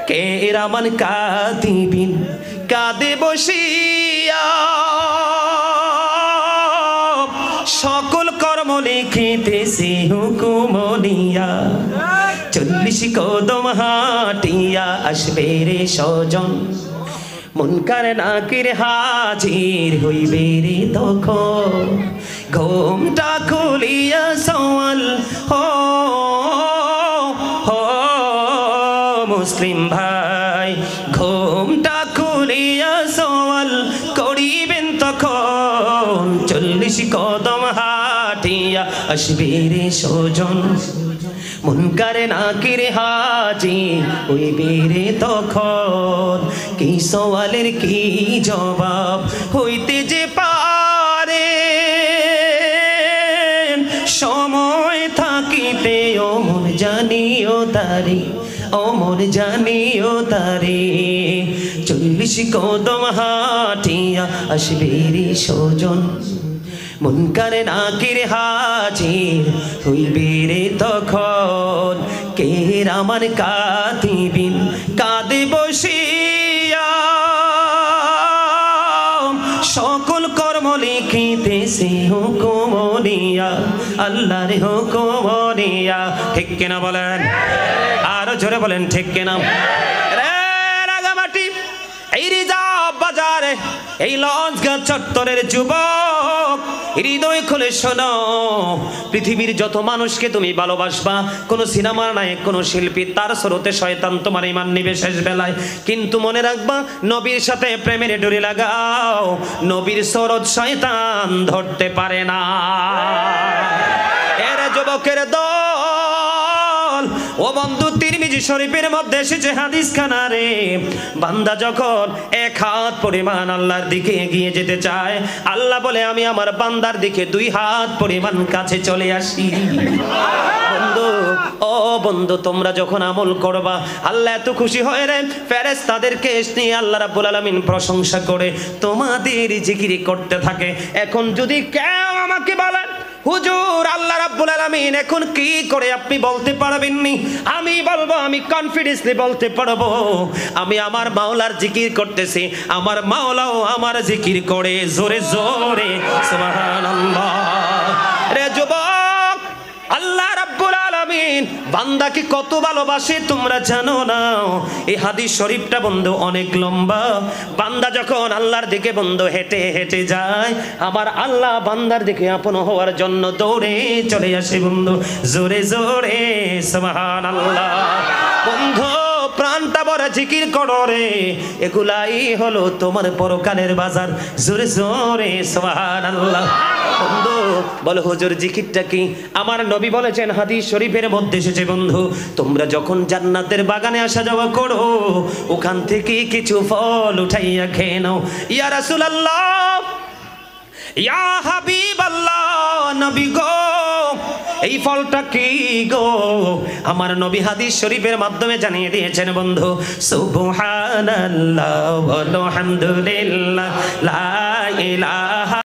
কেরামান কাতিবিন কাঁদে বসিয়া সকল কর্ম লিখিতেছে হুকুম নিয়া 40 কদম হাঁটিয়া আসবে রে স্বজন মুনকার নাকির হাজির হইবে রে তখন ঘুমটা খুলিয়া সওয়াল মুসলিম ভাই ঘুমটা খুলিয়া সওয়াল করিবেন তখন 40 কদম হাঁটিয়া আসবে রে স্বজন মুনকার নাকির হাজির হইবে রে তখন কি সওয়ালের কি জবাব হইতে যে পারে সময় থাকিতে অমর জানিও তারে অমর জানিও তারে 40 কদম হাঁটিয়া আসবে রে স্বজন মুনকার নাকির হাজির হইবে রে তখন কেরামান কাতিবিন কাঁদে বসিয়া সকল কর্ম লিখিতেছে হুকুম নিয়া আল্লাহর হুকুম নিয়া ঠিক কিনা বলেন আরো জোরে বলেন ঠিক কিনা রে রাগামাটি এই রিজার্ভ বাজারে এই লঞ্চঘাট চত্বরের যুবক হৃদয় খুলে শোনো পৃথিবীর যত মানুষকে তুমি ভালোবাসবা কোন সিনেমার নায়ক কোন শিল্পী তার স্রোতে শয়তান তোমার ঈমান নিবে শেষ বেলায় কিন্তু মনে রাখবা নবীর সাথে প্রেমের ডোরি লাগাও নবীর স্রোত শয়তান ধরতে পারে না এর যুবকের দল ও বন্ধু তিরমিজি শরীফের মধ্যে এসেছে হাদিস খানা রে বান্দা যখন এক হাত পরিমাণ আল্লাহর দিকে এগিয়ে যেতে চায় আল্লাহ বলে আমি আমার বান্দার দিকে 2 হাত পরিমাণ কাছে চলে আসি বন্ধু ও বন্ধু তোমরা যখন আমল করবা আল্লাহ এত খুশি হয় রে ফেরেশতাদেরকে নিয়ে আল্লাহ রাব্বুল আলামিন প্রশংসা করে তোমাদের জিকির করতে থাকে এখন যদি কেউ আমাকে বলেন হুজুর আল্লাহ রাব্বুল আলামিন এখন কি করে আপনি বলতে পারবেন নি আমি বলবো আমি কনফিডেন্সলি বলতে পারবো আমি আমার মাওলার জিকির করতেছি আমার মাওলাও আমার জিকির করে জোরে জোরে সুবহানাল্লাহ রে যুবক আল্লাহ রাব্বুল আলামিন বান্দাকে কত ভালোবাসে তোমরা জানো না এই হাদিস শরীফটা বন্ধু অনেক লম্বা বান্দা যখন আল্লাহর দিকে বন্ধু হেঁটে হেঁটে যায় আমার আল্লাহ বান্দার দিকে আপন হওয়ার জন্য দৌড়ে চলে আসে বন্ধু জোরে জোরে সুবহানাল্লাহ বন্ধু প্রাণটা ভরা জিকির করো রে এগুলাই হলো তোমার পরকালের বাজার জোরে জোরে সুবহানাল্লাহ বন্ধু বলো হুজুর জিকিরটা কি আমার নবী বলেছেন হাদিস শরীফের মধ্যে এসেছে বন্ধু তোমরা যখন জান্নাতের বাগানে আসা যাওয়া করো ওখান থেকে কিছু ফল উঠাইয়া খেয়ে নাও ইয়া রাসূলুল্লাহ ইয়া হাবিবাল্লাহ নবী গো এই ফলটা কি গো আমার নবী হাদিস শরীফের মাধ্যমে জানিয়ে দিয়েছেন বন্ধু সুবহানাল্লাহ ওয়া আলহামদুলিল্লাহ লা ইলাহা